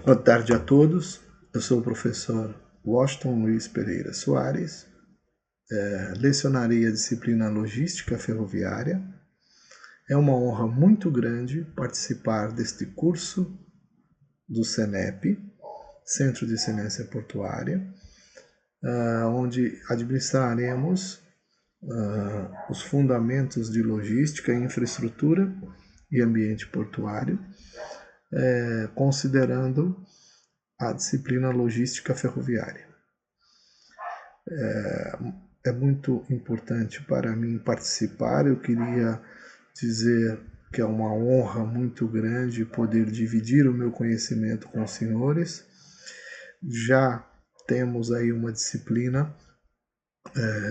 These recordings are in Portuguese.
Boa tarde a todos. Eu sou o professor Washington Luiz Pereira Soares. Lecionarei a disciplina Logística Ferroviária. É uma honra muito grande participar deste curso do CENEP, Centro de Excelência Portuária, onde administraremos os fundamentos de logística, infraestrutura e ambiente portuário, considerando a disciplina Logística Ferroviária. É muito importante para mim participar. Eu queria dizer que é uma honra muito grande poder dividir o meu conhecimento com os senhores. Já temos aí uma disciplina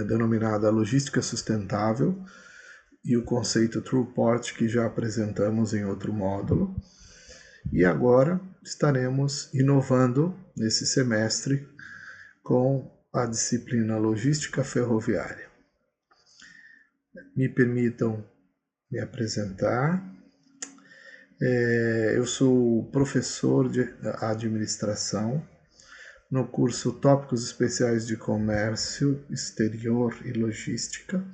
denominada Logística Sustentável e o conceito Throughport, que já apresentamos em outro módulo. E agora estaremos inovando nesse semestre com a disciplina Logística Ferroviária. Me permitam me apresentar. Eu sou professor de administração no curso Tópicos Especiais de Comércio Exterior e Logística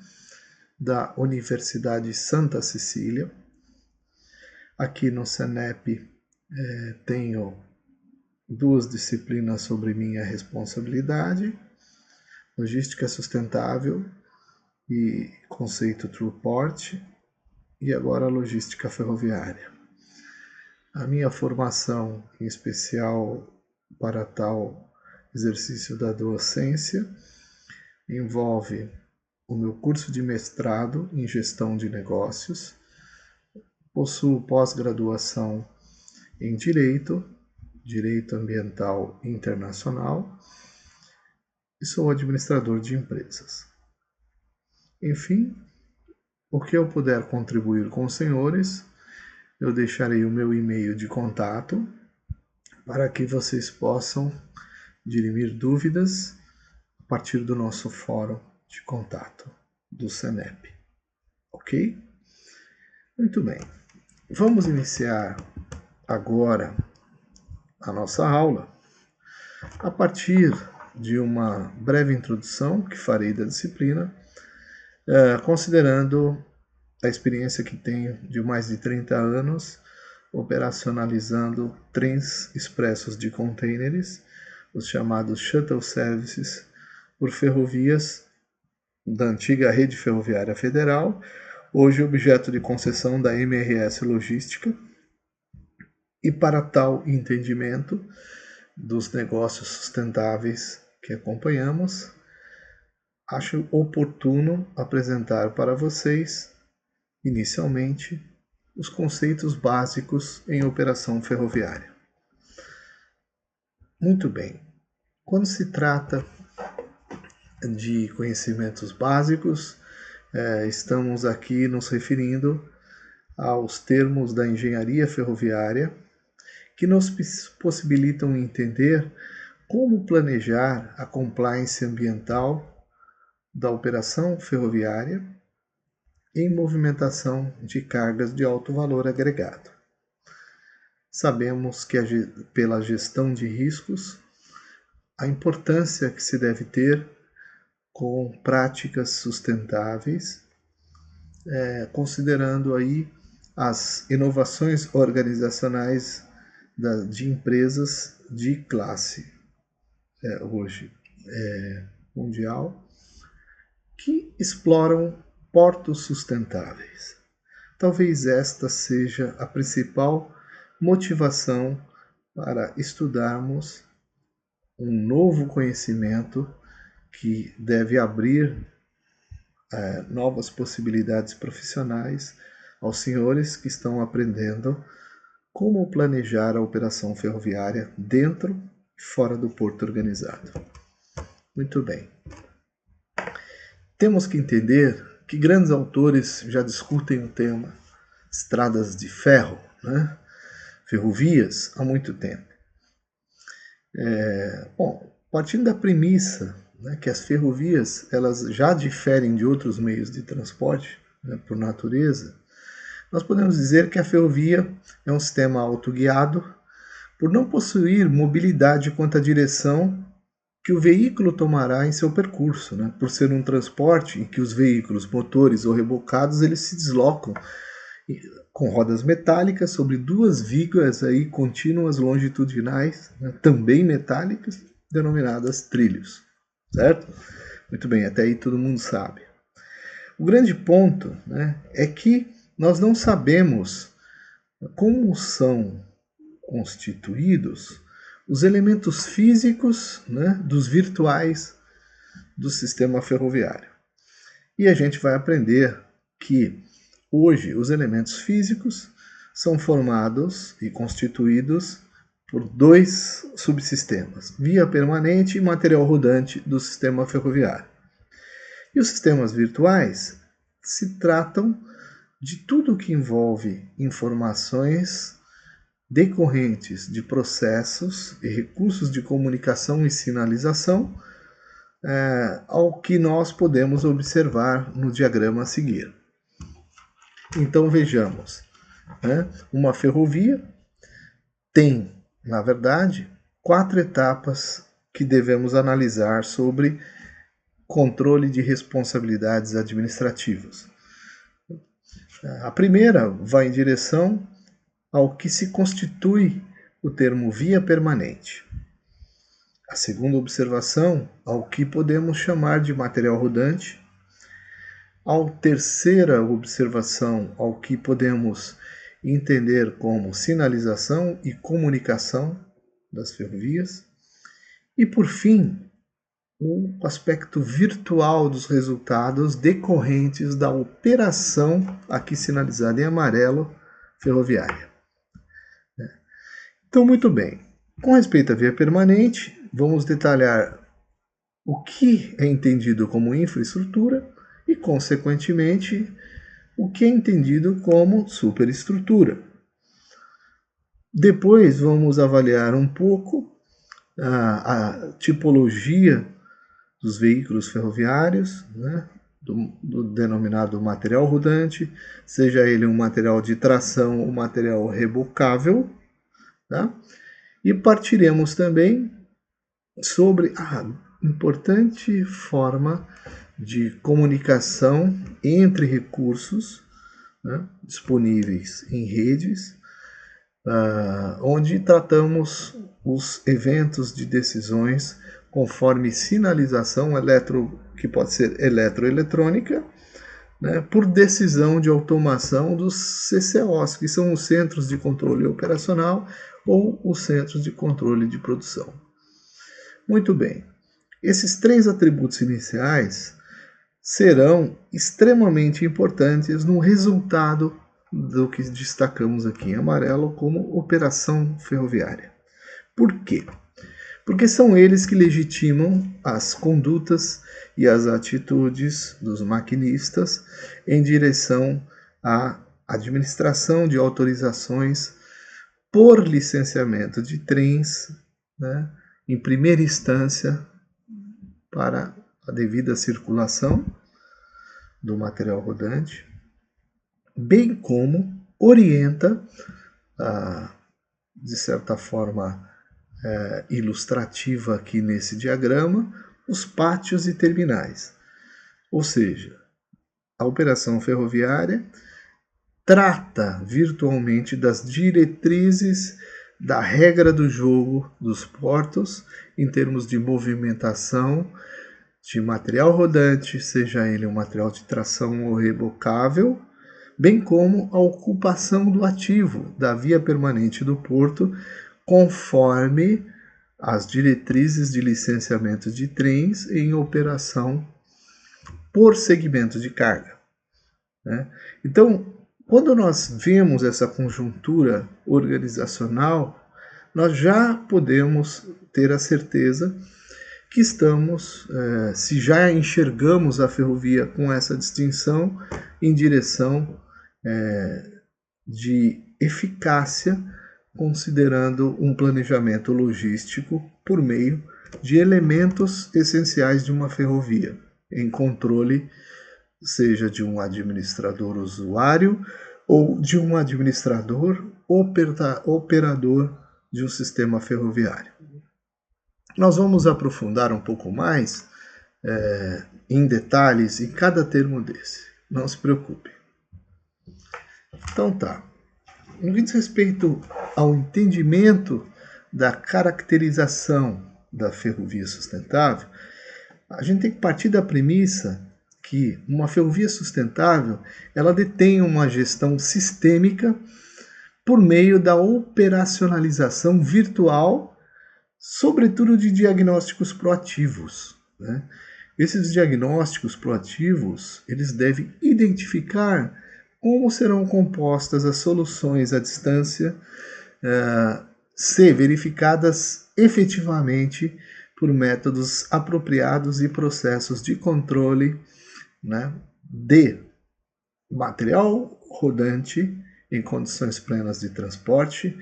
da Universidade Santa Cecília. Aqui no CENEP tenho duas disciplinas sobre minha responsabilidade: Logística Sustentável e conceito Throughport, e agora a Logística Ferroviária. A minha formação, em especial para tal exercício da docência, envolve o meu curso de mestrado em Gestão de Negócios, possuo pós-graduação em Direito Ambiental Internacional e sou administrador de empresas. Enfim, o que eu puder contribuir com os senhores, eu deixarei o meu e-mail de contato para que vocês possam dirimir dúvidas a partir do nosso fórum de contato do CENEP. Ok? Muito bem. Vamos iniciar agora a nossa aula a partir de uma breve introdução que farei da disciplina, considerando a experiência que tenho de mais de 30 anos operacionalizando trens expressos de contêineres, os chamados shuttle services, por ferrovias da antiga Rede Ferroviária Federal, hoje objeto de concessão da MRS Logística. E para tal entendimento dos negócios sustentáveis que acompanhamos, acho oportuno apresentar para vocês, inicialmente, os conceitos básicos em operação ferroviária. Muito bem. Quando se trata de conhecimentos básicos, estamos aqui nos referindo aos termos da engenharia ferroviária, que nos possibilitam entender como planejar a compliance ambiental da operação ferroviária em movimentação de cargas de alto valor agregado. Sabemos que pela gestão de riscos, a importância que se deve ter com práticas sustentáveis, considerando aí as inovações organizacionais de empresas de classe hoje mundial, que exploram portos sustentáveis. Talvez esta seja a principal motivação para estudarmos um novo conhecimento que deve abrir novas possibilidades profissionais aos senhores que estão aprendendo como planejar a operação ferroviária dentro e fora do porto organizado. Muito bem. Temos que entender que grandes autores já discutem o tema estradas de ferro, ferrovias, há muito tempo. Partindo da premissa que as ferrovias elas já diferem de outros meios de transporte, por natureza, nós podemos dizer que a ferrovia é um sistema autoguiado por não possuir mobilidade quanto à direção que o veículo tomará em seu percurso, né? Por ser um transporte em que os veículos motores ou rebocados eles se deslocam com rodas metálicas sobre duas vigas aí contínuas longitudinais, né? Também metálicas, denominadas trilhos, certo? Muito bem, até aí todo mundo sabe. O grande ponto, né, é que nós não sabemos como são constituídos os elementos físicos, né, dos virtuais do sistema ferroviário. E a gente vai aprender que hoje os elementos físicos são formados e constituídos por dois subsistemas, via permanente e material rodante do sistema ferroviário. E os sistemas virtuais se tratam de tudo que envolve informações decorrentes de processos e recursos de comunicação e sinalização, ao que nós podemos observar no diagrama a seguir. Então vejamos, né? Uma ferrovia tem, na verdade, 4 etapas que devemos analisar sobre controle de responsabilidades administrativas. A primeira vai em direção ao que se constitui o termo via permanente. A segunda observação, ao que podemos chamar de material rodante. A terceira observação, ao que podemos entender como sinalização e comunicação das ferrovias. E, por fim, o aspecto virtual dos resultados decorrentes da operação, aqui sinalizada em amarelo, ferroviária. Então, muito bem. Com respeito à via permanente, vamos detalhar o que é entendido como infraestrutura e, consequentemente, o que é entendido como superestrutura. Depois, vamos avaliar um pouco a tipologia dos veículos ferroviários, né, do denominado material rodante, seja ele um material de tração ou material rebocável, tá? E partiremos também sobre a importante forma de comunicação entre recursos, né, disponíveis em redes, onde tratamos os eventos de decisões conforme sinalização que pode ser eletroeletrônica, né, por decisão de automação dos CCOs, que são os Centros de Controle Operacional ou os Centros de Controle de Produção. Muito bem. Esses 3 atributos iniciais serão extremamente importantes no resultado do que destacamos aqui em amarelo como operação ferroviária. Por quê? Porque são eles que legitimam as condutas e as atitudes dos maquinistas em direção à administração de autorizações por licenciamento de trens, né, em primeira instância para a devida circulação do material rodante, bem como orienta, de certa forma ilustrativa aqui nesse diagrama, os pátios e terminais. Ou seja, a operação ferroviária trata virtualmente das diretrizes da regra do jogo dos portos em termos de movimentação de material rodante, seja ele um material de tração ou rebocável, bem como a ocupação do ativo da via permanente do porto, conforme as diretrizes de licenciamento de trens em operação por segmento de carga, né? Então, quando nós vemos essa conjuntura organizacional, nós já podemos ter a certeza que estamos, se já enxergamos a ferrovia com essa distinção, em direção de eficácia, considerando um planejamento logístico por meio de elementos essenciais de uma ferrovia, em controle, seja de um administrador usuário ou de um administrador operador de um sistema ferroviário. Nós vamos aprofundar um pouco mais em detalhes em cada termo desse. Não se preocupe. Então tá. No que diz respeito ao entendimento da caracterização da ferrovia sustentável, a gente tem que partir da premissa que uma ferrovia sustentável ela detém uma gestão sistêmica por meio da operacionalização virtual, sobretudo de diagnósticos proativos, né? Esses diagnósticos proativos eles devem identificar como serão compostas as soluções à distância, ser verificadas efetivamente por métodos apropriados e processos de controle, né, de material rodante em condições plenas de transporte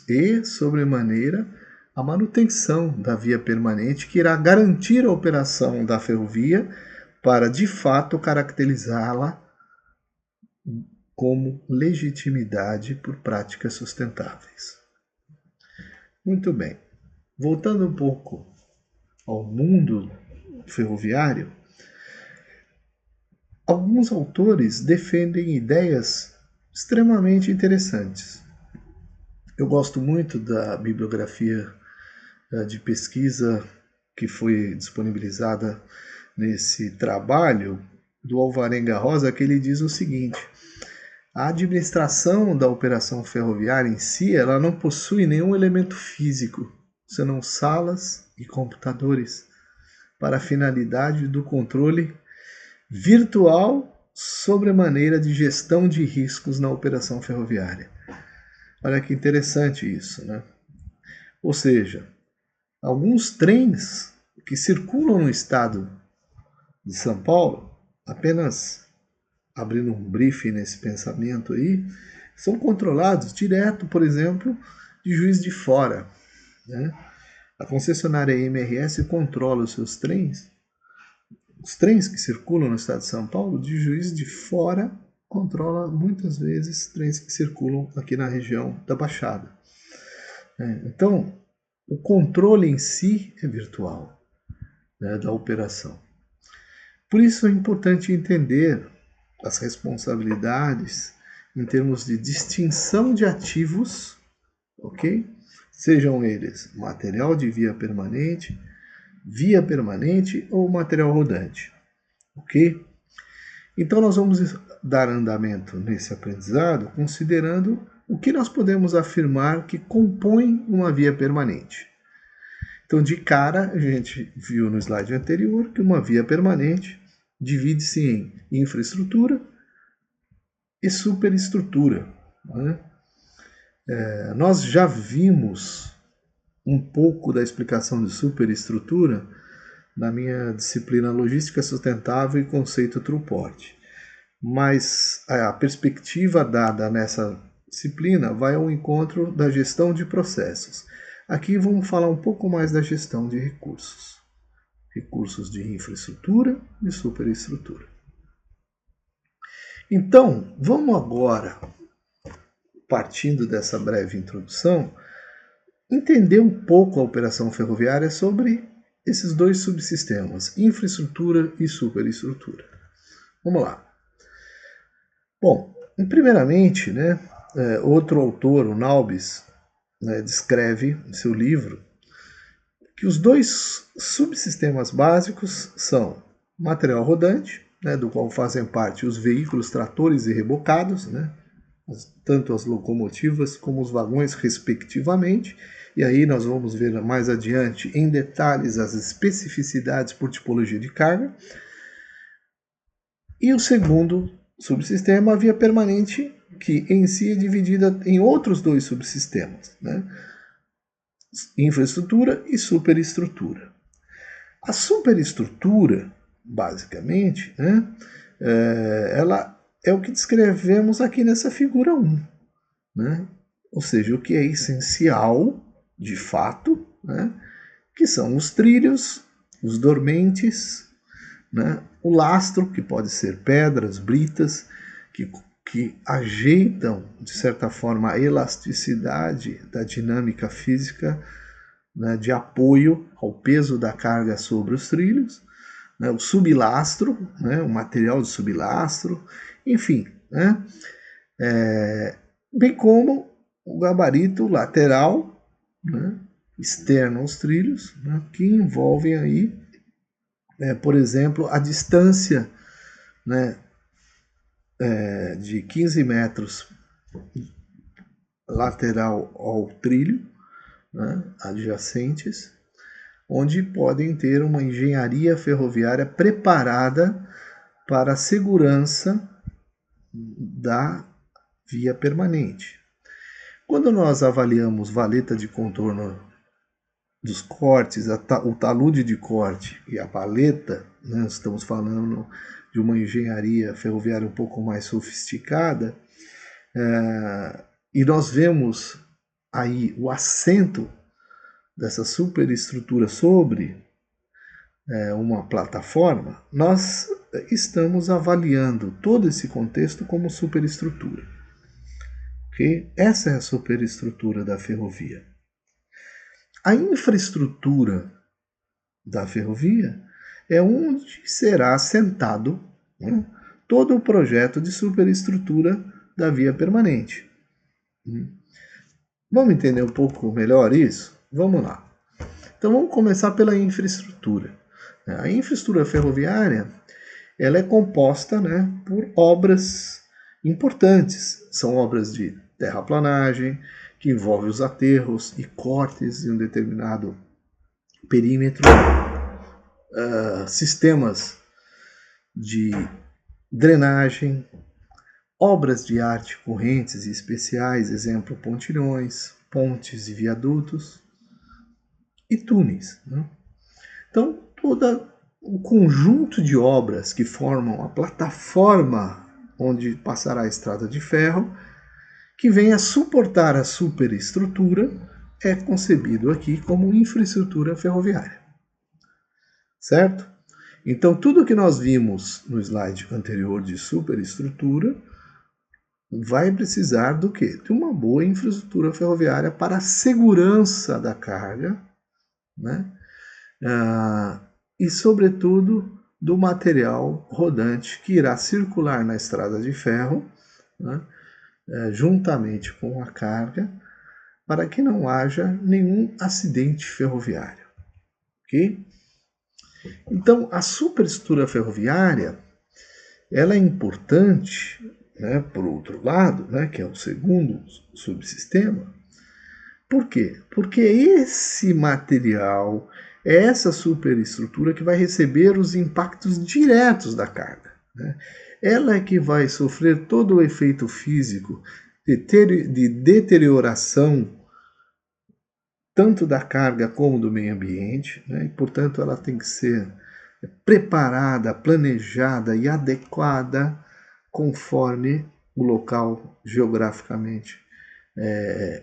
e, sobremaneira, a manutenção da via permanente que irá garantir a operação da ferrovia para, de fato, caracterizá-la como legitimidade por práticas sustentáveis. Muito bem. Voltando um pouco ao mundo ferroviário, alguns autores defendem ideias extremamente interessantes. Eu gosto muito da bibliografia de pesquisa que foi disponibilizada nesse trabalho do Alvarenga Rosa, que ele diz o seguinte: a administração da operação ferroviária em si, ela não possui nenhum elemento físico, senão salas e computadores, para a finalidade do controle virtual sobremaneira de gestão de riscos na operação ferroviária. Olha que interessante isso, né? Ou seja, alguns trens que circulam no estado de São Paulo, apenas abrindo um briefing nesse pensamento aí, são controlados direto, por exemplo, de Juiz de Fora, né? A concessionária MRS controla os seus trens, os trens que circulam no estado de São Paulo, de Juiz de Fora controla muitas vezes trens que circulam aqui na região da Baixada. Então, o controle em si é virtual, né, da operação. Por isso é importante entender as responsabilidades em termos de distinção de ativos, ok? Sejam eles material de via permanente ou material rodante, ok? Então nós vamos dar andamento nesse aprendizado considerando o que nós podemos afirmar que compõe uma via permanente. Então, de cara, a gente viu no slide anterior que uma via permanente divide-se em infraestrutura e superestrutura, né? Nós já vimos um pouco da explicação de superestrutura na minha disciplina Logística Sustentável e Conceito Truporte. Mas a perspectiva dada nessa disciplina vai ao encontro da gestão de processos. Aqui vamos falar um pouco mais da gestão de recursos. Recursos de infraestrutura e superestrutura. Então, vamos agora, partindo dessa breve introdução, entender um pouco a operação ferroviária sobre esses dois subsistemas, infraestrutura e superestrutura. Vamos lá. Bom, primeiramente, né, outro autor, o Naubis, descreve em seu livro que os dois subsistemas básicos são material rodante, né, do qual fazem parte os veículos, tratores e rebocados, né, tanto as locomotivas como os vagões, respectivamente. E aí nós vamos ver mais adiante em detalhes as especificidades por tipologia de carga. E o segundo subsistema, a via permanente, que em si é dividida em outros dois subsistemas, né? Infraestrutura e superestrutura. A superestrutura, basicamente, né, ela é o que descrevemos aqui nessa figura 1, né? Ou seja, o que é essencial, de fato, né, que são os trilhos, os dormentes, né, o lastro, que pode ser pedras, britas, que que ajeitam, de certa forma, a elasticidade da dinâmica física, né, de apoio ao peso da carga sobre os trilhos, né, o sublastro, né, o material de sublastro, enfim, né, bem como o gabarito lateral, né, externo aos trilhos, né, que envolvem aí, por exemplo, a distância, né, de 15 metros lateral ao trilho, né, adjacentes, onde podem ter uma engenharia ferroviária preparada para a segurança da via permanente. Quando nós avaliamos valeta de contorno dos cortes, o talude de corte e a paleta, né, estamos falando de uma engenharia ferroviária um pouco mais sofisticada, e nós vemos aí o assento dessa superestrutura sobre uma plataforma, nós estamos avaliando todo esse contexto como superestrutura. Okay? Essa é a superestrutura da ferrovia. A infraestrutura da ferrovia é onde será assentado, né, todo o projeto de superestrutura da via permanente. Vamos entender um pouco melhor isso? Vamos lá. Então vamos começar pela infraestrutura. A infraestrutura ferroviária ela é composta, né, por obras importantes. São obras de terraplanagem, que envolvem os aterros e cortes em um determinado perímetro, sistemas de drenagem, obras de arte correntes e especiais, exemplo, pontilhões, pontes e viadutos, e túneis. Né? Então, todo o conjunto de obras que formam a plataforma onde passará a estrada de ferro, que vem a suportar a superestrutura, é concebido aqui como infraestrutura ferroviária. Certo? Então, tudo que nós vimos no slide anterior de superestrutura vai precisar do quê? De uma boa infraestrutura ferroviária para a segurança da carga, né? E, sobretudo, do material rodante que irá circular na estrada de ferro, né? Juntamente com a carga, para que não haja nenhum acidente ferroviário. Ok? Então, a superestrutura ferroviária ela é importante, né, por outro lado, né, que é o segundo subsistema. Por quê? Porque esse material, essa superestrutura que vai receber os impactos diretos da carga. Né? Ela é que vai sofrer todo o efeito físico de deterioração tanto da carga como do meio ambiente, né? E, portanto, ela tem que ser preparada, planejada e adequada conforme o local geograficamente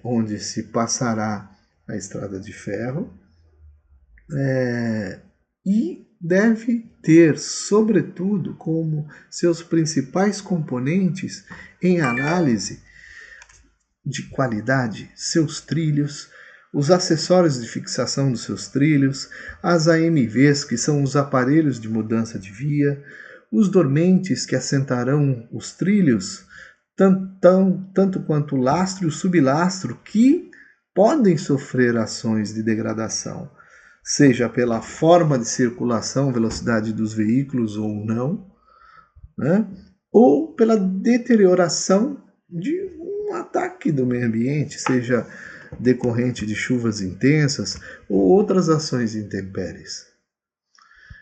onde se passará a estrada de ferro, e deve ter, sobretudo, como seus principais componentes em análise de qualidade, seus trilhos, os acessórios de fixação dos seus trilhos, as AMVs, que são os aparelhos de mudança de via, os dormentes que assentarão os trilhos, tanto quanto o lastro e o sublastro, que podem sofrer ações de degradação, seja pela forma de circulação, velocidade dos veículos ou não, né? Ou pela deterioração de um ataque do meio ambiente, seja decorrente de chuvas intensas ou outras ações intempéries.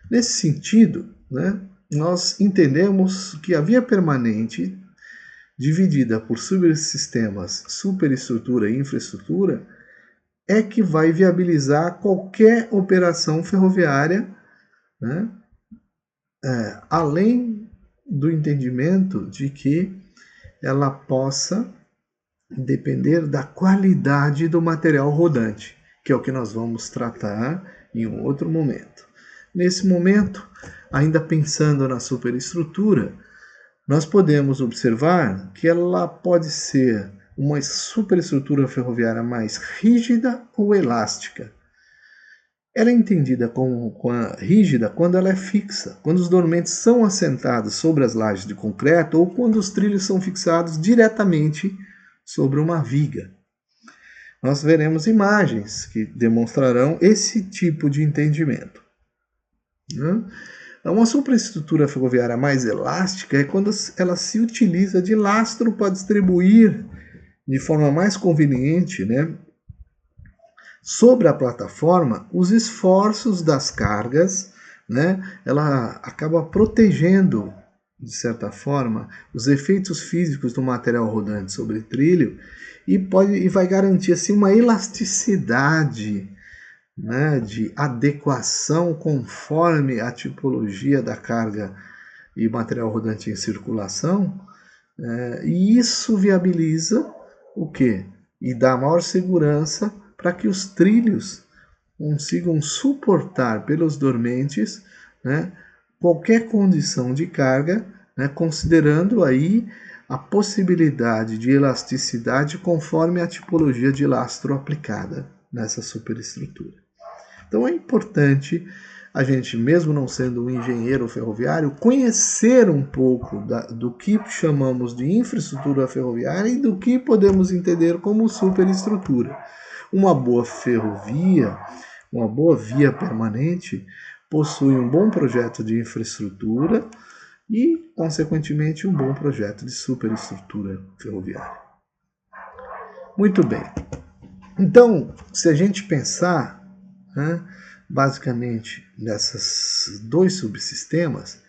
Nesse sentido, né, nós entendemos que a via permanente, dividida por subsistemas, superestrutura e infraestrutura, é que vai viabilizar qualquer operação ferroviária, né, além do entendimento de que ela possa depender da qualidade do material rodante, que é o que nós vamos tratar em um outro momento. Nesse momento, ainda pensando na superestrutura, nós podemos observar que ela pode ser uma superestrutura ferroviária mais rígida ou elástica. Ela é entendida como rígida quando ela é fixa, quando os dormentes são assentados sobre as lajes de concreto ou quando os trilhos são fixados diretamente sobre uma viga. Nós veremos imagens que demonstrarão esse tipo de entendimento. Uma superestrutura ferroviária mais elástica é quando ela se utiliza de lastro para distribuir de forma mais conveniente, sobre a plataforma os esforços das cargas, ela acaba protegendo, de certa forma, os efeitos físicos do material rodante sobre o trilho e vai garantir assim, uma elasticidade, de adequação conforme a tipologia da carga e material rodante em circulação, e isso viabiliza o quê? E dá maior segurança para que os trilhos consigam suportar pelos dormentes, qualquer condição de carga, considerando aí a possibilidade de elasticidade conforme a tipologia de lastro aplicada nessa superestrutura. Então é importante a gente, mesmo não sendo um engenheiro ferroviário, conhecer um pouco do que chamamos de infraestrutura ferroviária e do que podemos entender como superestrutura. Uma boa ferrovia, uma boa via permanente, possui um bom projeto de infraestrutura e, consequentemente, um bom projeto de superestrutura ferroviária. Muito bem. Então, se a gente pensar, basicamente, nesses dois subsistemas,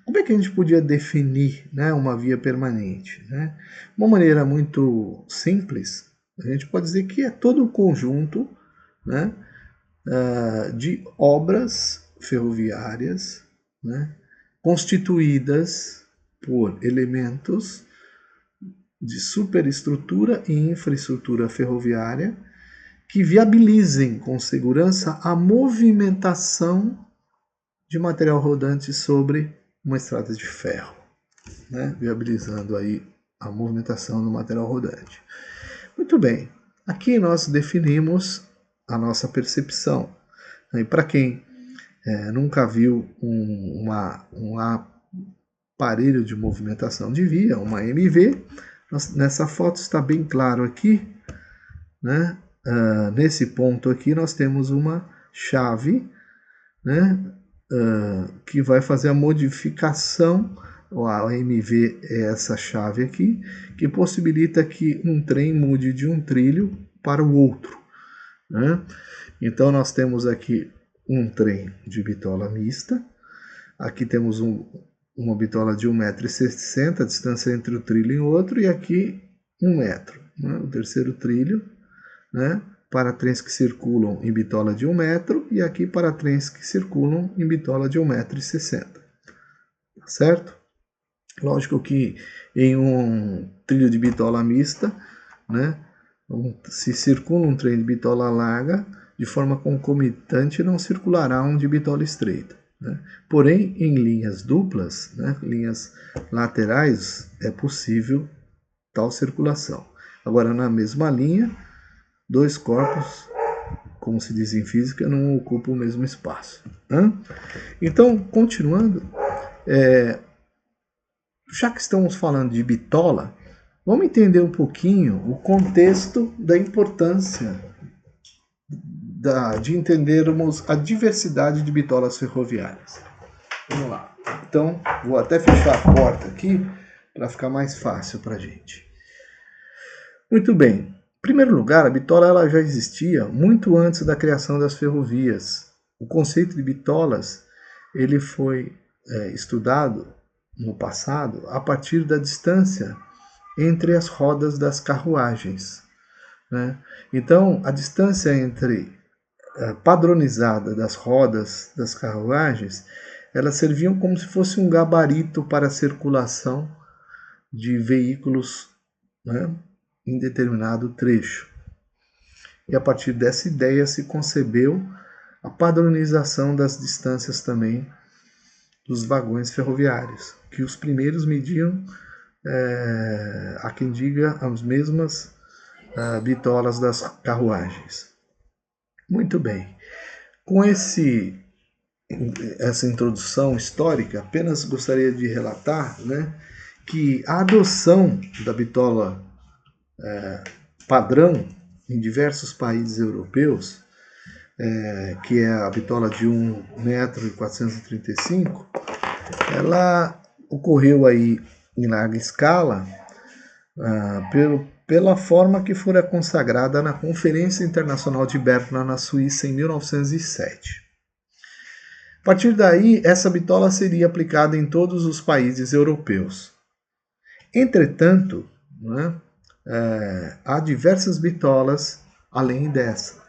como é que a gente podia definir, uma via permanente? Uma maneira muito simples, a gente pode dizer que é todo o conjunto de obras ferroviárias constituídas por elementos de superestrutura e infraestrutura ferroviária que viabilizem com segurança a movimentação de material rodante sobre uma estrada de ferro, viabilizando aí a movimentação do material rodante. Muito bem, aqui nós definimos a nossa percepção. E para quem nunca viu um aparelho de movimentação de via, uma MV, nessa foto está bem claro aqui, nesse ponto aqui nós temos uma chave, que vai fazer a modificação. A MV é essa chave aqui, que possibilita que um trem mude de um trilho para o outro. Então nós temos aqui um trem de bitola mista, aqui temos uma bitola de 1,60 m, a distância entre o trilho e o outro, e aqui 1 metro. O terceiro trilho, para trens que circulam em bitola de 1 metro, e aqui para trens que circulam em bitola de 1,60 m. Certo? Lógico que em um trilho de bitola mista, se circula um trem de bitola larga, de forma concomitante não circulará um de bitola estreita. Porém, em linhas duplas, linhas laterais, é possível tal circulação. Agora, na mesma linha, dois corpos, como se diz em física, não ocupam o mesmo espaço. Então, continuando, já que estamos falando de bitola, vamos entender um pouquinho o contexto da importância de entendermos a diversidade de bitolas ferroviárias. Vamos lá. Então, vou até fechar a porta aqui para ficar mais fácil para a gente. Muito bem. Em primeiro lugar, a bitola ela já existia muito antes da criação das ferrovias. O conceito de bitolas ele foi estudado no passado a partir da distância entre as rodas das carruagens. Então, a distância padronizada das rodas das carruagens, elas serviam como se fosse um gabarito para a circulação de veículos em determinado trecho. E a partir dessa ideia se concebeu a padronização das distâncias também dos vagões ferroviários. que os primeiros mediam, há quem diga, as mesmas bitolas das carruagens. Muito bem. Com essa introdução histórica, apenas gostaria de relatar, né, que a adoção da bitola padrão em diversos países europeus, que é a bitola de 1,435 m, ela ocorreu aí em larga escala pela forma que fora consagrada na Conferência Internacional de Berna, na Suíça, em 1907. A partir daí, essa bitola seria aplicada em todos os países europeus. Entretanto, né, há diversas bitolas além dessa.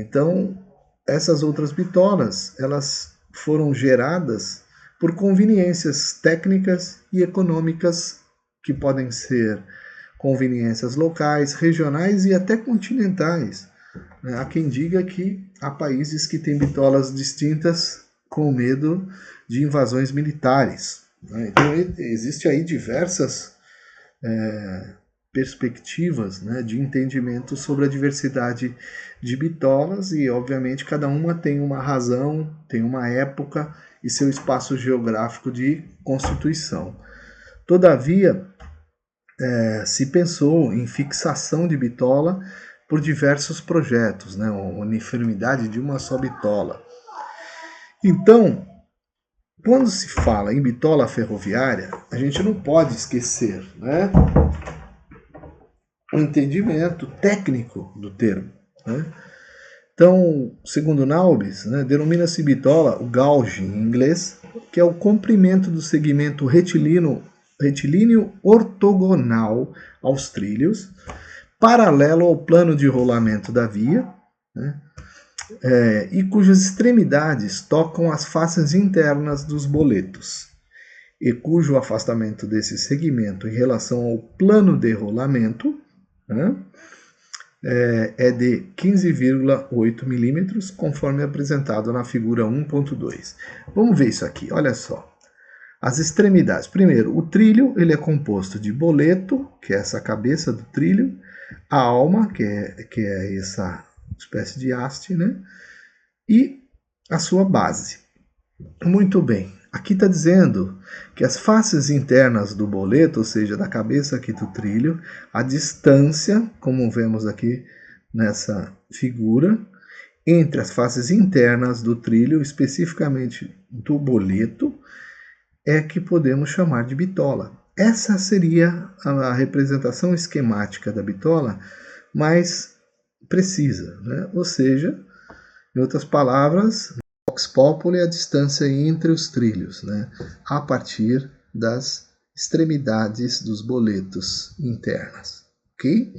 Então, essas outras bitolas, elas foram geradas por conveniências técnicas e econômicas, que podem ser conveniências locais, regionais e até continentais. Há quem diga que há países que têm bitolas distintas com medo de invasões militares. Então, existe aí diversas perspectivas, né, de entendimento sobre a diversidade de bitolas, e obviamente cada uma tem uma razão, tem uma época e seu espaço geográfico de constituição. Todavia, se pensou em fixação de bitola por diversos projetos, né, uma uniformidade de uma só bitola. Então, quando se fala em bitola ferroviária, a gente não pode esquecer, né, o entendimento técnico do termo, né? Então, segundo Naubis, né, denomina-se bitola o gauge em inglês, que é o comprimento do segmento retilíneo ortogonal aos trilhos, paralelo ao plano de rolamento da via, né, e cujas extremidades tocam as faces internas dos boletos, e cujo afastamento desse segmento em relação ao plano de rolamento, né, é de 15,8 milímetros, conforme apresentado na figura 1.2. Vamos ver isso aqui, olha só. As extremidades. Primeiro, o trilho ele é composto de boleto, que é essa cabeça do trilho, a alma, que é essa espécie de haste, né, e a sua base. Muito bem. Aqui está dizendo que as faces internas do boleto, ou seja, da cabeça aqui do trilho, a distância, como vemos aqui nessa figura, entre as faces internas do trilho, especificamente do boleto, é que podemos chamar de bitola. Essa seria a representação esquemática da bitola mais precisa, né? Ou seja, em outras palavras, vox populi é a distância entre os trilhos, né, a partir das extremidades dos boletos internas. Ok?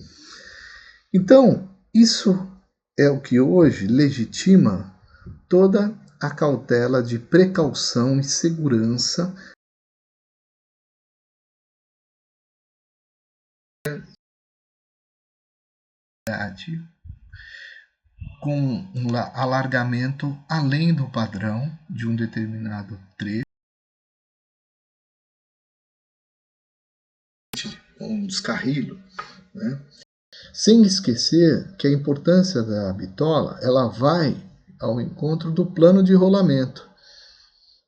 Então, isso é o que hoje legitima toda a cautela de precaução e segurança com um alargamento além do padrão de um determinado trecho, um descarrilho, né? Sem esquecer que a importância da bitola ela vai ao encontro do plano de rolamento.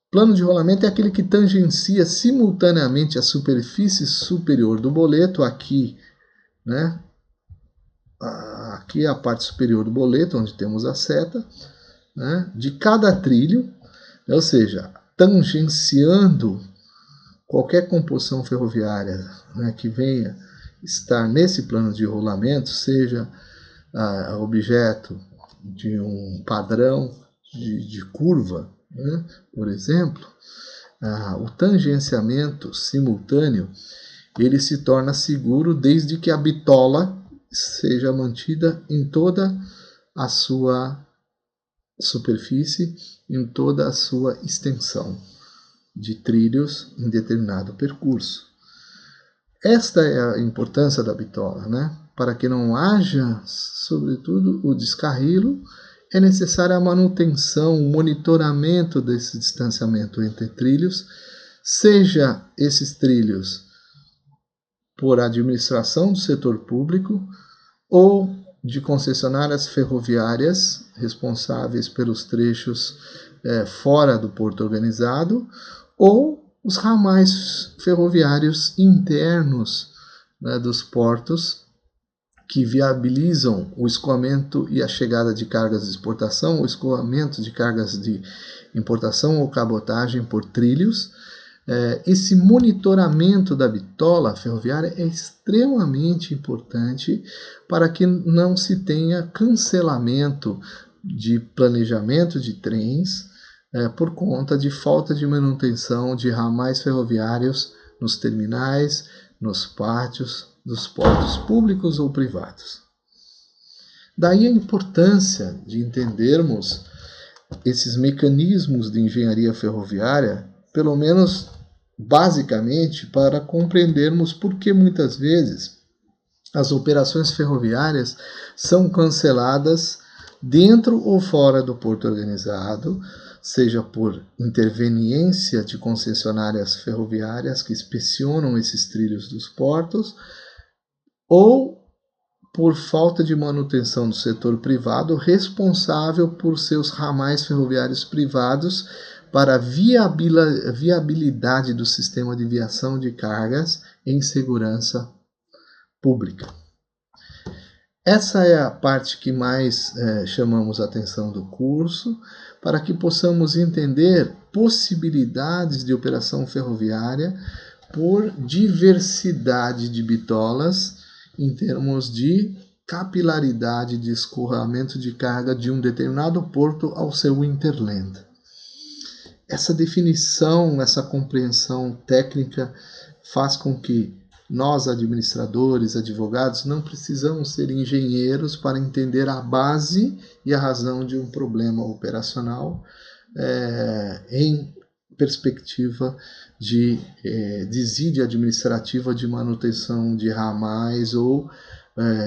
Plano de rolamento é aquele que tangencia simultaneamente a superfície superior do boleto, aqui, né? Aqui é a parte superior do boleto, onde temos a seta, né, de cada trilho, ou seja, tangenciando qualquer composição ferroviária, né, que venha estar nesse plano de rolamento, seja objeto de um padrão de curva, né, por exemplo, o tangenciamento simultâneo ele se torna seguro desde que a bitola seja mantida em toda a sua superfície, em toda a sua extensão de trilhos em determinado percurso. Esta é a importância da bitola, né? Para que não haja, sobretudo, o descarrilo, é necessária a manutenção, o monitoramento desse distanciamento entre trilhos, seja esses trilhos por administração do setor público ou de concessionárias ferroviárias responsáveis pelos trechos fora do porto organizado, ou os ramais ferroviários internos, né, dos portos, que viabilizam o escoamento e a chegada de cargas de exportação, o escoamento de cargas de importação ou cabotagem por trilhos. Esse monitoramento da bitola ferroviária é extremamente importante para que não se tenha cancelamento de planejamento de trens por conta de falta de manutenção de ramais ferroviários nos terminais, nos pátios dos portos públicos ou privados. Daí a importância de entendermos esses mecanismos de engenharia ferroviária, pelo menos basicamente, para compreendermos por que muitas vezes as operações ferroviárias são canceladas dentro ou fora do porto organizado, seja por interveniência de concessionárias ferroviárias que inspecionam esses trilhos dos portos, ou por falta de manutenção do setor privado responsável por seus ramais ferroviários privados para a viabilidade do sistema de viação de cargas em segurança pública. Essa é a parte que mais chamamos a atenção do curso, para que possamos entender possibilidades de operação ferroviária por diversidade de bitolas em termos de capilaridade de escoamento de carga de um determinado porto ao seu hinterland. Essa definição, essa compreensão técnica faz com que nós, administradores, advogados, não precisamos ser engenheiros para entender a base e a razão de um problema operacional em perspectiva de desídia administrativa de manutenção de ramais ou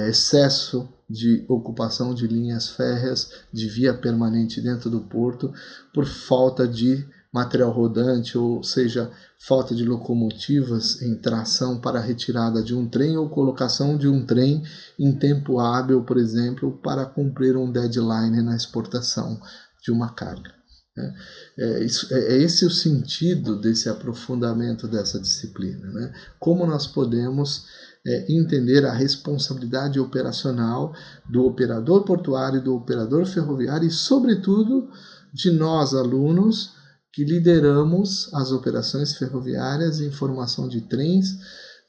excesso de ocupação de linhas férreas de via permanente dentro do porto por falta de material rodante, ou seja, falta de locomotivas em tração para a retirada de um trem ou colocação de um trem em tempo hábil, por exemplo, para cumprir um deadline na exportação de uma carga. É esse o sentido desse aprofundamento dessa disciplina, né? Como nós podemos entender a responsabilidade operacional do operador portuário, do operador ferroviário e, sobretudo, de nós, alunos, que lideramos as operações ferroviárias em formação de trens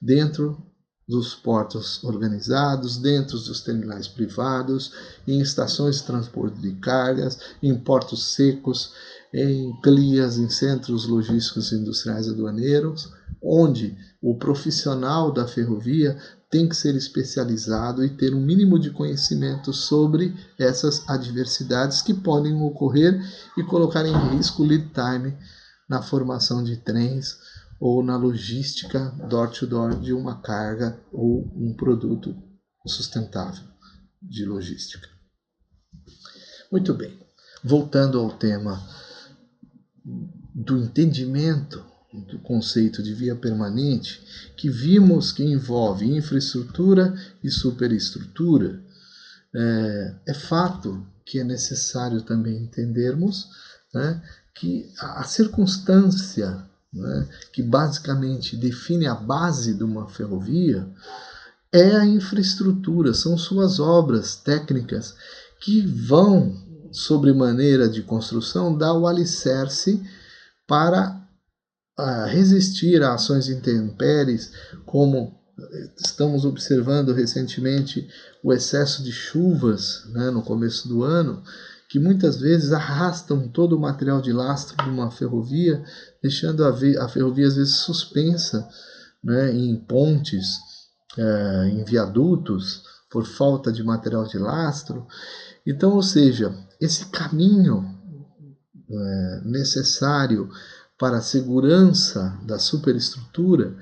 dentro dos portos organizados, dentro dos terminais privados, em estações de transporte de cargas, em portos secos, em CLIAs, em centros logísticos industriais aduaneiros, onde o profissional da ferrovia tem que ser especializado e ter um mínimo de conhecimento sobre essas adversidades que podem ocorrer e colocar em risco o lead time na formação de trens ou na logística door-to-door de uma carga ou um produto sustentável de logística. Muito bem, voltando ao tema do entendimento do conceito de via permanente, que vimos que envolve infraestrutura e superestrutura, é fato que é necessário também entendermos, né, que a circunstância, né, que basicamente define a base de uma ferrovia é a infraestrutura, são suas obras técnicas que vão, sobre maneira de construção, dar o alicerce para resistir a ações intempéries, como estamos observando recentemente o excesso de chuvas, né, no começo do ano, que muitas vezes arrastam todo o material de lastro de uma ferrovia, deixando a ferrovia às vezes suspensa, né, em pontes, em viadutos, por falta de material de lastro. Então, ou seja, esse caminho necessário para a segurança da superestrutura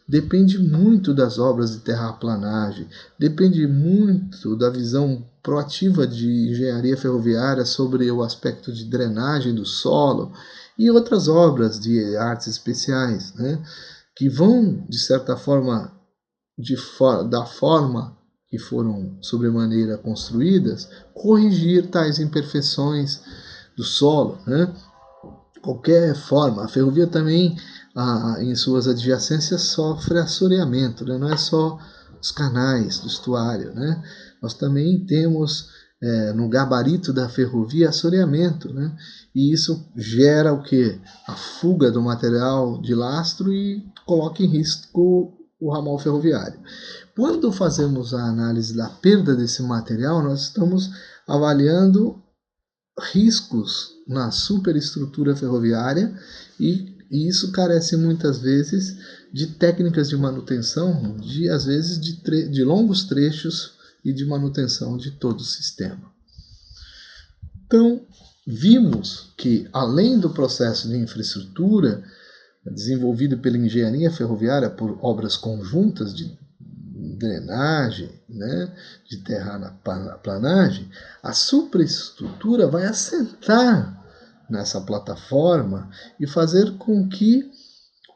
depende muito das obras de terraplanagem, depende muito da visão proativa de engenharia ferroviária sobre o aspecto de drenagem do solo e outras obras de artes especiais, né, que vão, de certa forma, da forma que foram sobremaneira construídas, corrigir tais imperfeições do solo, né? Qualquer forma, a ferrovia também, em suas adjacências, sofre assoreamento, né? Não é só os canais do estuário, né? Nós também temos no gabarito da ferrovia assoreamento, né? E isso gera o quê? A fuga do material de lastro e coloca em risco o ramal ferroviário. Quando fazemos a análise da perda desse material, nós estamos avaliando riscos na superestrutura ferroviária e isso carece muitas vezes de técnicas de manutenção, às vezes de longos trechos e de manutenção de todo o sistema. Então, vimos que, além do processo de infraestrutura desenvolvido pela engenharia ferroviária por obras conjuntas de drenagem, né, de terraplanagem, a superestrutura vai assentar nessa plataforma e fazer com que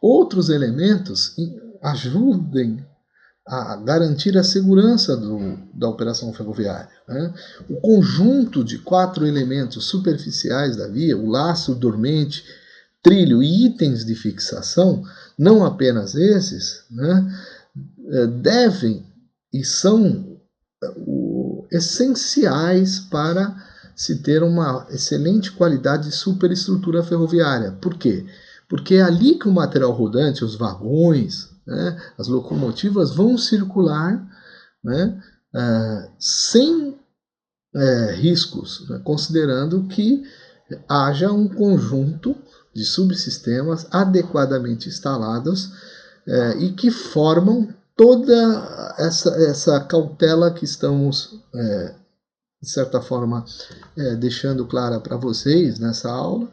outros elementos ajudem a garantir a segurança da operação ferroviária, né? O conjunto de 4 elementos superficiais da via, o lastro dormente, trilho e itens de fixação, não apenas esses, né, devem e são essenciais para se ter uma excelente qualidade de superestrutura ferroviária. Por quê? Porque é ali que o material rodante, os vagões, né, as locomotivas vão circular, né, sem riscos, né, considerando que haja um conjunto de subsistemas adequadamente instalados e que formam toda essa cautela que estamos, de certa forma, deixando clara para vocês nessa aula,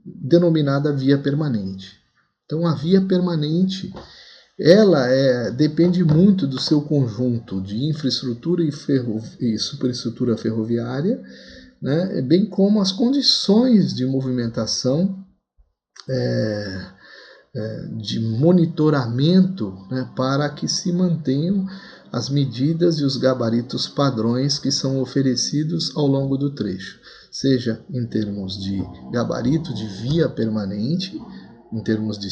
denominada via permanente. Então, a via permanente, ela depende muito do seu conjunto de infraestrutura e superestrutura ferroviária, né, bem como as condições de movimentação, de monitoramento, né, para que se mantenham as medidas e os gabaritos padrões que são oferecidos ao longo do trecho, seja em termos de gabarito de via permanente, em termos de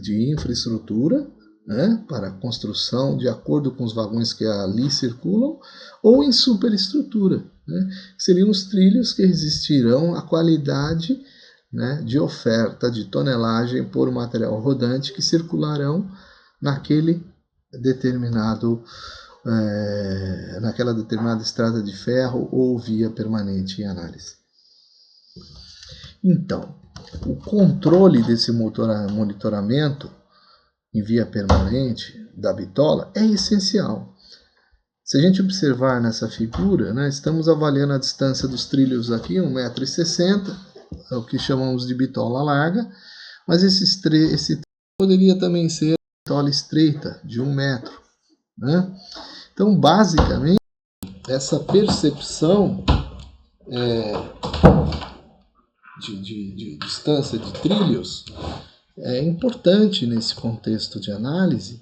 de infraestrutura, né, para construção de acordo com os vagões que ali circulam, ou em superestrutura, né, que seriam os trilhos que resistirão à qualidade, né, de oferta de tonelagem por material rodante que circularão naquela determinada estrada de ferro ou via permanente em análise. Então, o controle desse monitoramento em via permanente da bitola é essencial. Se a gente observar nessa figura, né, estamos avaliando a distância dos trilhos aqui, 1,60 m, é o que chamamos de bitola larga, mas esse trilho poderia também ser bitola estreita, de 1 metro. Né? Então, basicamente, essa percepção de distância de trilhos é importante nesse contexto de análise,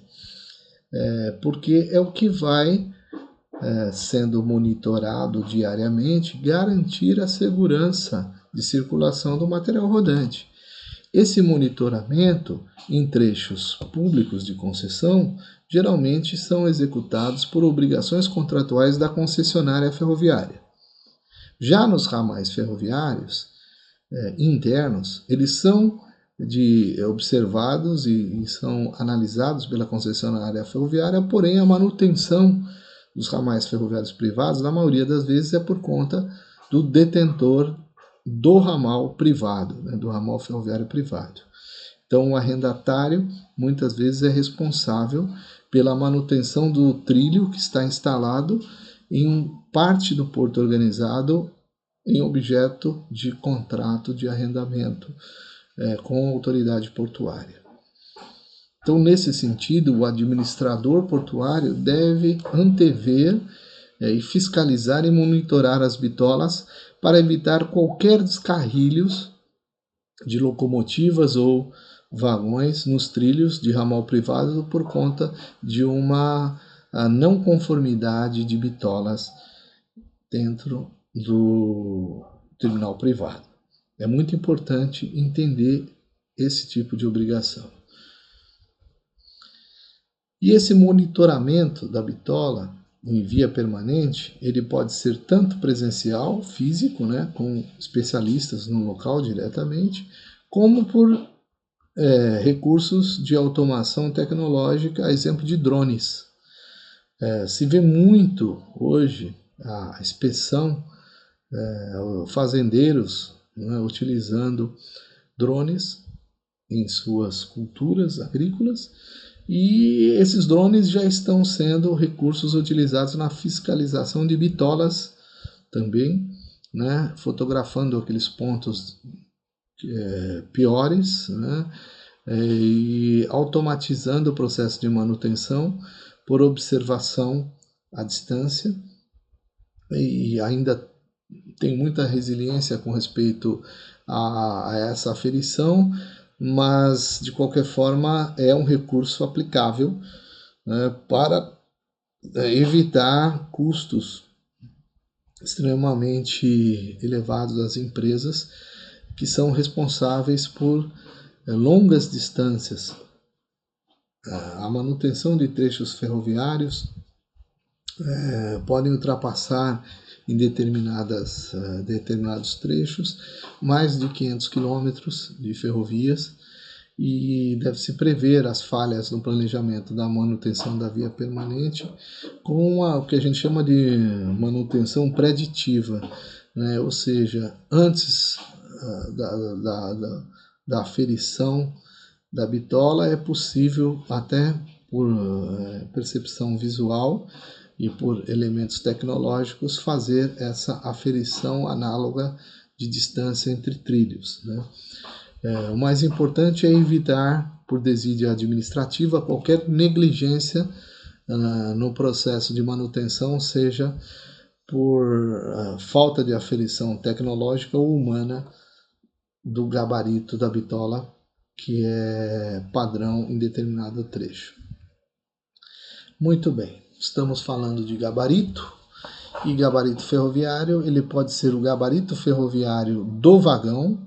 porque é o que vai, sendo monitorado diariamente, garantir a segurança de circulação do material rodante. Esse monitoramento em trechos públicos de concessão geralmente são executados por obrigações contratuais da concessionária ferroviária. Já nos ramais ferroviários internos, eles são observados e são analisados pela concessionária ferroviária, porém a manutenção dos ramais ferroviários privados, na maioria das vezes, é por conta do detentor do ramal privado, né, do ramal ferroviário privado. Então, o arrendatário, muitas vezes, é responsável pela manutenção do trilho que está instalado em parte do porto organizado em objeto de contrato de arrendamento com a autoridade portuária. Então, nesse sentido, o administrador portuário deve antever e fiscalizar e monitorar as bitolas para evitar qualquer descarrilhos de locomotivas ou vagões nos trilhos de ramal privado por conta de uma não conformidade de bitolas dentro do terminal privado. É muito importante entender esse tipo de obrigação. E esse monitoramento da bitola em via permanente, ele pode ser tanto presencial, físico, né, com especialistas no local diretamente, como por recursos de automação tecnológica, a exemplo de drones. Se vê muito hoje a inspeção, fazendeiros, né, utilizando drones em suas culturas agrícolas, e esses drones já estão sendo recursos utilizados na fiscalização de bitolas também, né, fotografando aqueles pontos piores, né, e automatizando o processo de manutenção por observação à distância, e ainda tem muita resiliência com respeito a essa aferição, mas de qualquer forma é um recurso aplicável, né, para evitar custos extremamente elevados das empresas que são responsáveis por longas distâncias. A manutenção de trechos ferroviários podem ultrapassar em determinados trechos mais de 500 quilômetros de ferrovias, e deve-se prever as falhas no planejamento da manutenção da via permanente com o que a gente chama de manutenção preditiva, né? Ou seja, antes da aferição da bitola é possível, até por percepção visual e por elementos tecnológicos, fazer essa aferição análoga de distância entre trilhos, né? O mais importante é evitar, por desídia administrativa, qualquer negligência no processo de manutenção, seja por falta de aferição tecnológica ou humana do gabarito da bitola, que é padrão em determinado trecho. Muito bem, estamos falando de gabarito, e gabarito ferroviário, ele pode ser o gabarito ferroviário do vagão,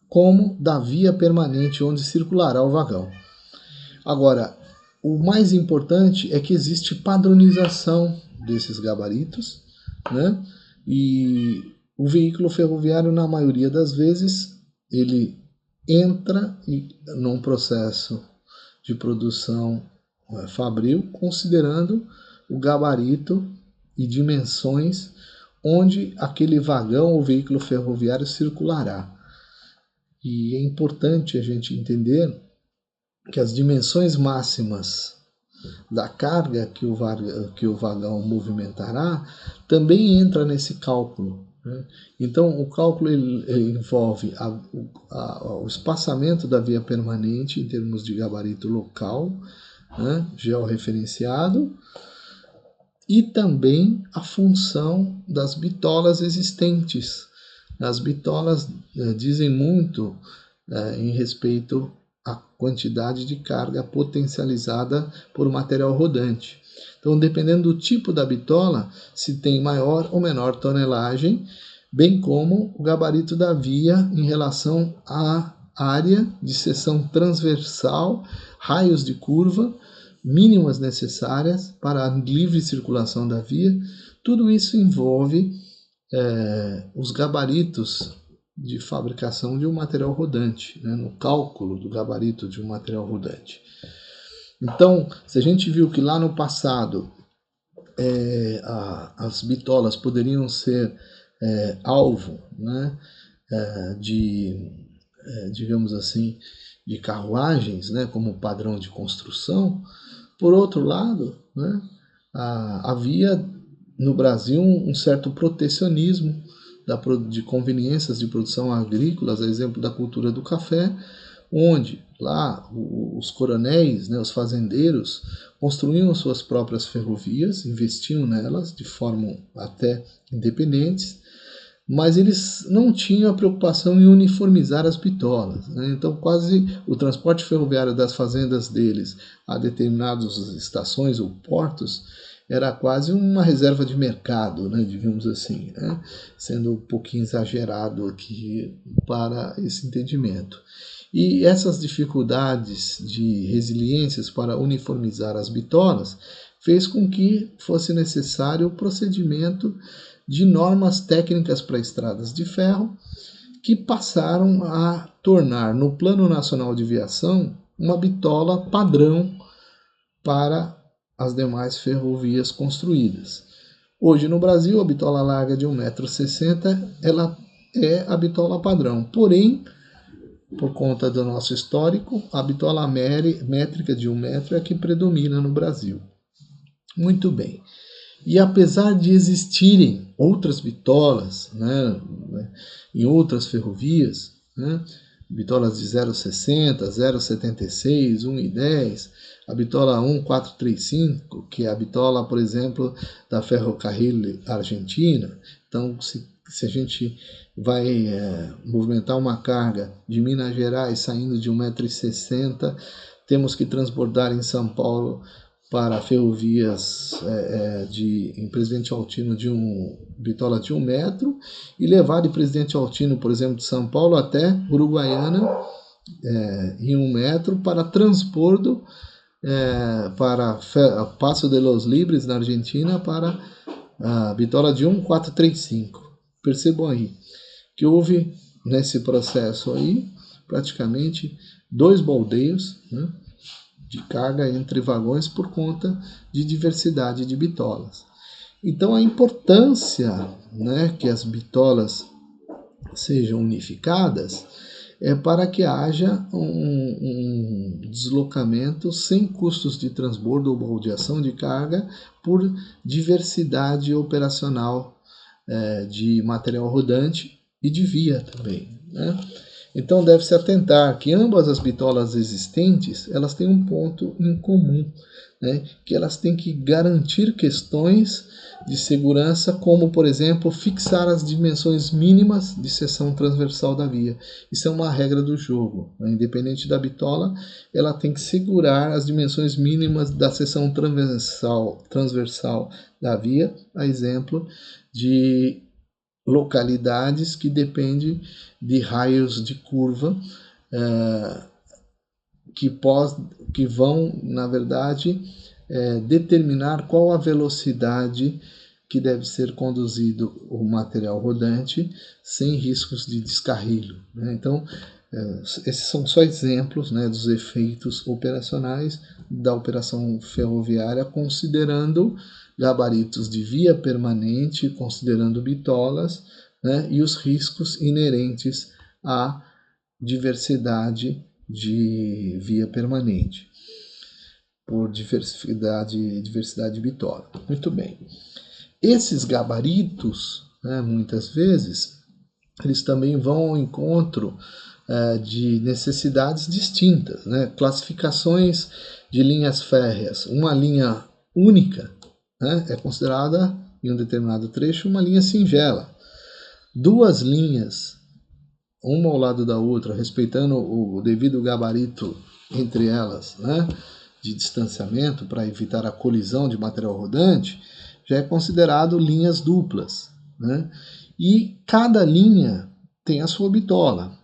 como da via permanente onde circulará o vagão. Agora, o mais importante é que existe padronização desses gabaritos, né? E o veículo ferroviário, na maioria das vezes, ele entra num processo de produção fabril, considerando o gabarito e dimensões onde aquele vagão ou veículo ferroviário circulará. E é importante a gente entender que as dimensões máximas da carga que o vagão movimentará também entra nesse cálculo, né? Então, o cálculo ele envolve o espaçamento da via permanente em termos de gabarito local, né, georreferenciado, e também a função das bitolas existentes. As bitolas dizem muito em respeito à quantidade de carga potencializada por material rodante. Então, dependendo do tipo da bitola, se tem maior ou menor tonelagem, bem como o gabarito da via em relação à área de seção transversal, raios de curva, mínimas necessárias para a livre circulação da via. Tudo isso envolve os gabaritos de fabricação de um material rodante, né, no cálculo do gabarito de um material rodante. Então, se a gente viu que lá no passado as bitolas poderiam ser alvo, né, digamos assim, de carruagens, né, como padrão de construção, por outro lado, né, havia no Brasil um certo protecionismo de conveniências de produção agrícolas, a exemplo da cultura do café, onde lá os coronéis, né, os fazendeiros, construíam suas próprias ferrovias, investiam nelas de forma até independentes, mas eles não tinham a preocupação em uniformizar as bitolas, né? Então quase o transporte ferroviário das fazendas deles a determinadas estações ou portos era quase uma reserva de mercado, né, digamos assim, né? Sendo um pouquinho exagerado aqui para esse entendimento. E essas dificuldades de resiliências para uniformizar as bitolas fez com que fosse necessário o procedimento de normas técnicas para estradas de ferro, que passaram a tornar no Plano Nacional de Viação uma bitola padrão para as demais ferrovias construídas. Hoje no Brasil, a bitola larga de 1,60 m ela é a bitola padrão, porém, por conta do nosso histórico, a bitola métrica de 1 metro é a que predomina no Brasil. Muito bem. E apesar de existirem outras bitolas, né, em outras ferrovias, né, bitolas de 0,60, 0,76, 1,10, a bitola 1435, que é a bitola, por exemplo, da Ferrocarril Argentina. Então, se a gente vai movimentar uma carga de Minas Gerais saindo de 1,60 m, temos que transbordar em São Paulo para ferrovias em Presidente Altino de bitola de 1 metro e levar de Presidente Altino, por exemplo, de São Paulo até Uruguaiana em 1 metro para transbordo para Passo de los Libres, na Argentina, para a bitola de 1435. Percebam aí que houve nesse processo aí praticamente 2 baldeios, né, de carga entre vagões por conta de diversidade de bitolas. Então a importância, né, que as bitolas sejam unificadas é para que haja um deslocamento sem custos de transbordo ou baldeação de carga por diversidade operacional de material rodante e de via também, né? Então deve-se atentar que ambas as bitolas existentes elas têm um ponto em comum, né? Que elas têm que garantir questões de segurança, como por exemplo fixar as dimensões mínimas de seção transversal da via. Isso é uma regra do jogo, né? Independente da bitola, ela tem que segurar as dimensões mínimas da seção transversal da via, a exemplo de localidades que dependem de raios de curva que vão, na verdade, determinar qual a velocidade que deve ser conduzido o material rodante sem riscos de descarrilho, né? Então, esses são só exemplos, né, dos efeitos operacionais da operação ferroviária, considerando gabaritos de via permanente, considerando bitolas, né, e os riscos inerentes à diversidade de via permanente, por diversidade de bitola. Muito bem. Esses gabaritos, né, muitas vezes, eles também vão ao encontro de necessidades distintas, né? Classificações de linhas férreas. Uma linha única, né, é considerada, em um determinado trecho, uma linha singela. 2 linhas, uma ao lado da outra, respeitando o devido gabarito entre elas, né, de distanciamento para evitar a colisão de material rodante, já é considerado linhas duplas, né? E cada linha tem a sua bitola.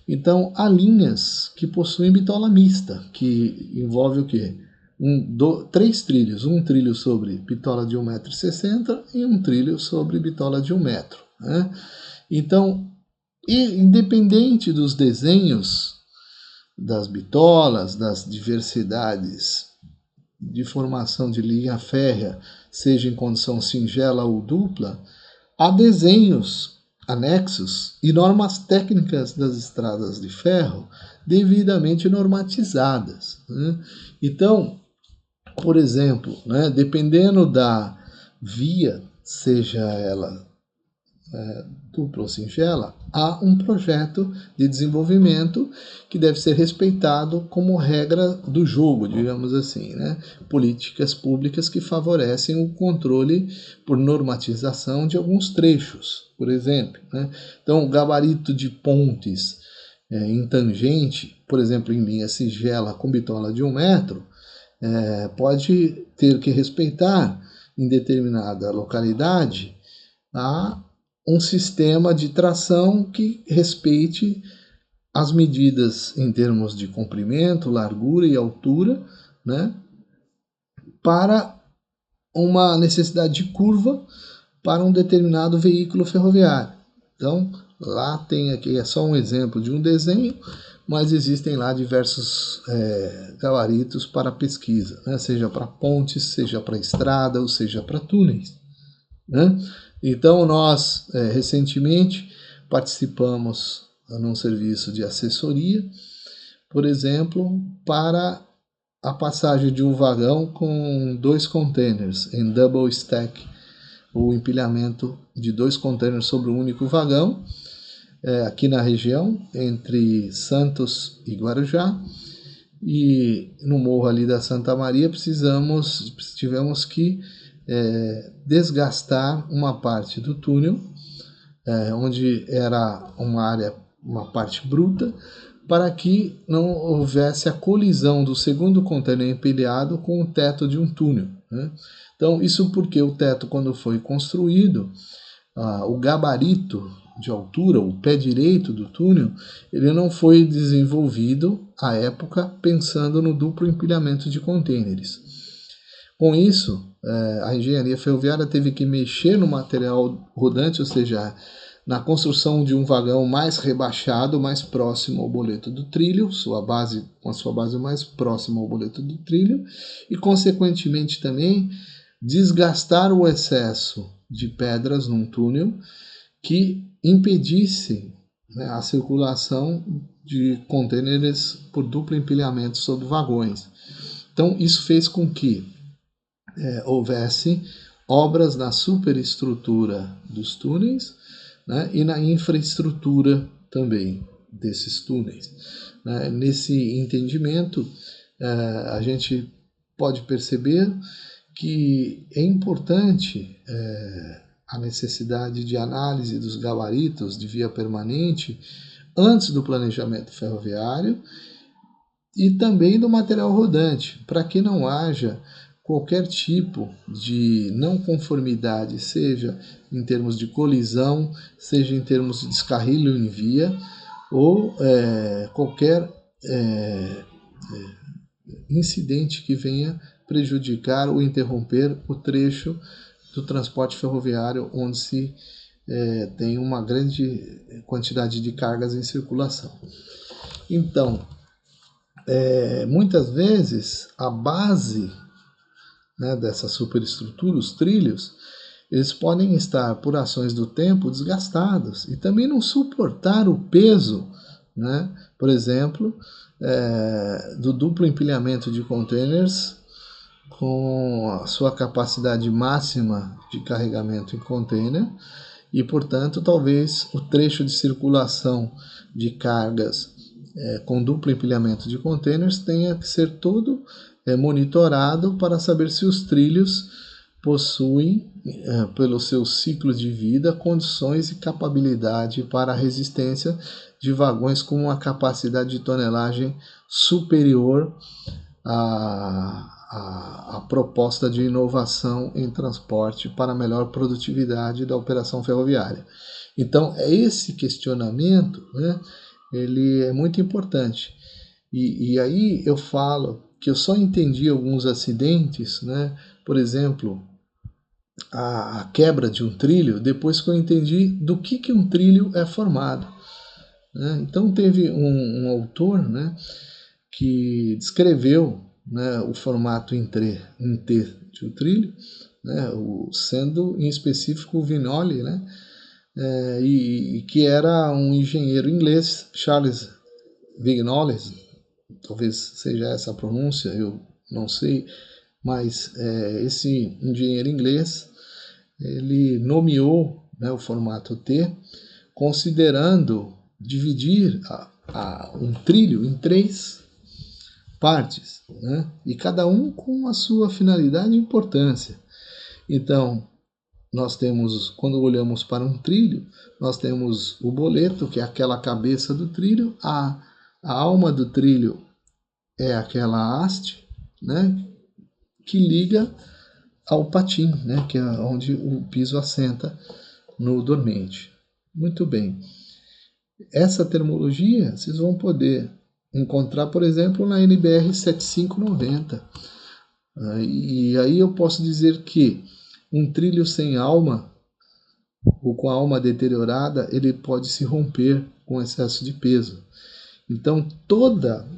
Então, há linhas que possuem bitola mista, que envolve o quê? 3 trilhos, um trilho sobre bitola de 1,60 m e um trilho sobre bitola de 1 metro, né? Então, independente dos desenhos das bitolas, das diversidades de formação de linha férrea, seja em condição singela ou dupla, há desenhos anexos e normas técnicas das estradas de ferro devidamente normatizadas, né? Então, por exemplo, né, dependendo da via, seja ela dupla ou singela, há um projeto de desenvolvimento que deve ser respeitado como regra do jogo, digamos assim, né? Políticas públicas que favorecem o controle por normatização de alguns trechos, por exemplo, né? Então, o gabarito de pontes em tangente, por exemplo, em linha singela com bitola de 1 metro, pode ter que respeitar em determinada localidade um sistema de tração que respeite as medidas em termos de comprimento, largura e altura, né, para uma necessidade de curva para um determinado veículo ferroviário. Então, lá tem aqui, é só um exemplo de um desenho, mas existem lá diversos gabaritos para pesquisa, né, seja para pontes, seja para estrada, ou seja para túneis, né? Então, nós recentemente participamos num serviço de assessoria, por exemplo, para a passagem de um vagão com 2 containers em double stack, o empilhamento de 2 containers sobre um único vagão, aqui na região, entre Santos e Guarujá, e no morro ali da Santa Maria tivemos que desgastar uma parte do túnel, onde era uma parte bruta, para que não houvesse a colisão do segundo container empilhado com o teto de um túnel, né? Então, isso porque o teto, quando foi construído, o gabarito de altura, o pé direito do túnel, ele não foi desenvolvido à época pensando no duplo empilhamento de contêineres. Com isso, a engenharia ferroviária teve que mexer no material rodante, ou seja, na construção de um vagão mais rebaixado, mais próximo ao boleto do trilho, com a sua base mais próxima ao boleto do trilho, e consequentemente também desgastar o excesso de pedras num túnel que impedisse, né, a circulação de contêineres por duplo empilhamento sobre vagões. Então, isso fez com que houvesse obras na superestrutura dos túneis, né, e na infraestrutura também desses túneis. Né? Nesse entendimento, a gente pode perceber que é importante a necessidade de análise dos gabaritos de via permanente antes do planejamento ferroviário e também do material rodante, para que não haja qualquer tipo de não conformidade, seja em termos de colisão, seja em termos de descarrilho em via, ou qualquer incidente que venha prejudicar ou interromper o trecho do transporte ferroviário onde se tem uma grande quantidade de cargas em circulação. Então, muitas vezes a base, né, dessa superestrutura, os trilhos, eles podem estar, por ações do tempo, desgastados e também não suportar o peso, né, por exemplo, do duplo empilhamento de containers com a sua capacidade máxima de carregamento em container e, portanto, talvez o trecho de circulação de cargas com duplo empilhamento de containers tenha que ser todo monitorado para saber se os trilhos possuem, pelo seu ciclo de vida, condições e capabilidade para a resistência de vagões com uma capacidade de tonelagem superior à proposta de inovação em transporte para melhor produtividade da operação ferroviária. Então, esse questionamento, né, ele é muito importante. E aí eu falo que eu só entendi alguns acidentes, né, por exemplo, a quebra de um trilho, depois que eu entendi do que um trilho é formado. Né? Então teve um autor, né, que descreveu, né, o formato em T de um trilho, né, sendo em específico o Vignoli, né, e que era um engenheiro inglês, Charles Vignoli, talvez seja essa a pronúncia, eu não sei, mas esse engenheiro inglês, ele nomeou, né, o formato T, considerando dividir um trilho em 3 partes, né, e cada um com a sua finalidade e importância. Então, nós temos, quando olhamos para um trilho, nós temos o boleto, que é aquela cabeça do trilho, a alma do trilho é aquela haste, né, que liga ao patim, né, que é onde o piso assenta no dormente. Muito bem. Essa termologia vocês vão poder encontrar, por exemplo, na NBR 7590. E aí eu posso dizer que um trilho sem alma, ou com a alma deteriorada, ele pode se romper com excesso de peso. Então, toda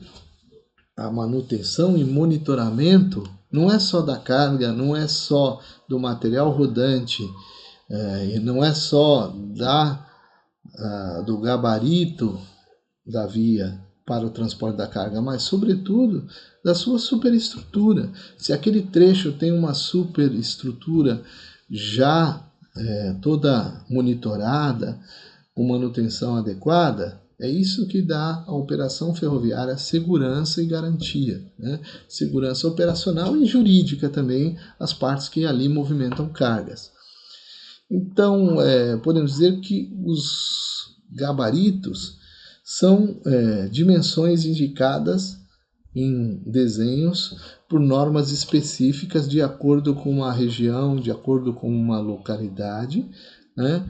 a manutenção e monitoramento não é só da carga, não é só do material rodante, não é só do gabarito da via para o transporte da carga, mas, sobretudo, da sua superestrutura. Se aquele trecho tem uma superestrutura já toda monitorada, com manutenção adequada, é isso que dá à operação ferroviária segurança e garantia, né? Segurança operacional e jurídica também, as partes que ali movimentam cargas. Então, podemos dizer que os gabaritos são dimensões indicadas em desenhos por normas específicas de acordo com uma região, de acordo com uma localidade, né?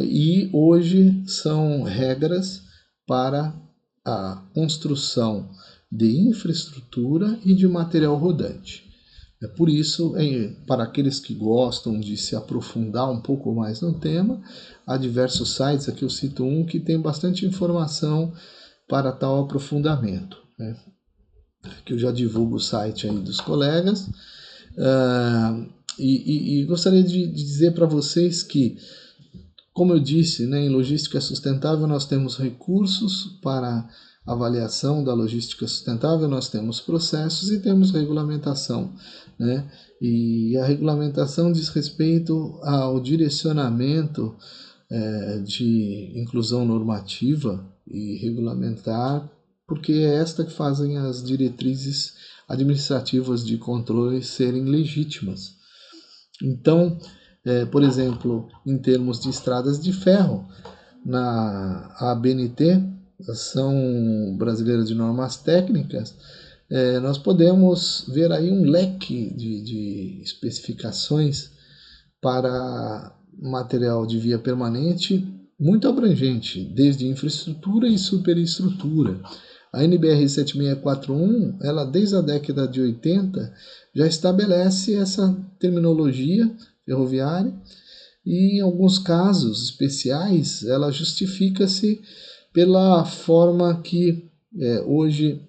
E hoje são regras para a construção de infraestrutura e de material rodante. Por isso, para aqueles que gostam de se aprofundar um pouco mais no tema, há diversos sites, aqui eu cito um que tem bastante informação para tal aprofundamento, né? Que eu já divulgo o site aí dos colegas, e gostaria de dizer para vocês que, como eu disse, né, em logística sustentável nós temos recursos para avaliação da logística sustentável, nós temos processos e temos regulamentação, né? E a regulamentação diz respeito ao direcionamento de inclusão normativa e regulamentar, porque é esta que fazem as diretrizes administrativas de controle serem legítimas. Então, por exemplo, em termos de estradas de ferro, na ABNT, Ação Brasileira de Normas Técnicas, nós podemos ver aí um leque de especificações para material de via permanente muito abrangente, desde infraestrutura e superestrutura. A NBR 7641, ela desde a década de 80, já estabelece essa terminologia ferroviária e, em alguns casos especiais, ela justifica-se pela forma que hoje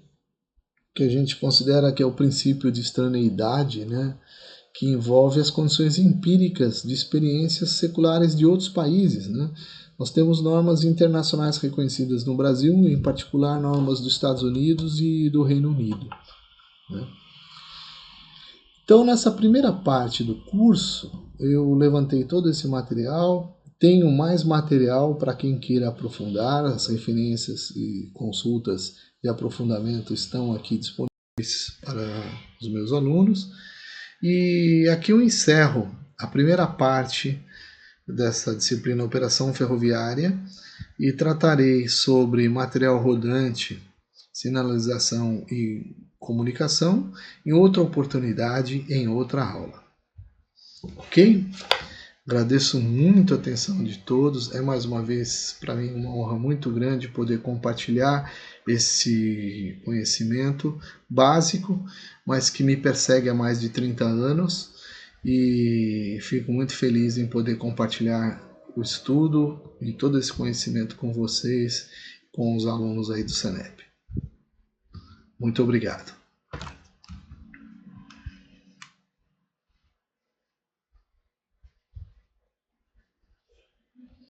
que a gente considera que é o princípio de extraneidade, né, que envolve as condições empíricas de experiências seculares de outros países, né? Nós temos normas internacionais reconhecidas no Brasil, em particular normas dos Estados Unidos e do Reino Unido, né? Então, nessa primeira parte do curso, eu levantei todo esse material. Tenho mais material para quem queira aprofundar. As referências e consultas de aprofundamento estão aqui disponíveis para os meus alunos. E aqui eu encerro a primeira parte dessa disciplina Operação Ferroviária e tratarei sobre material rodante, sinalização e comunicação em outra oportunidade, em outra aula. Ok? Agradeço muito a atenção de todos. É mais uma vez para mim uma honra muito grande poder compartilhar esse conhecimento básico, mas que me persegue há mais de 30 anos, e fico muito feliz em poder compartilhar o estudo e todo esse conhecimento com vocês, com os alunos aí do SENEP. Muito obrigado.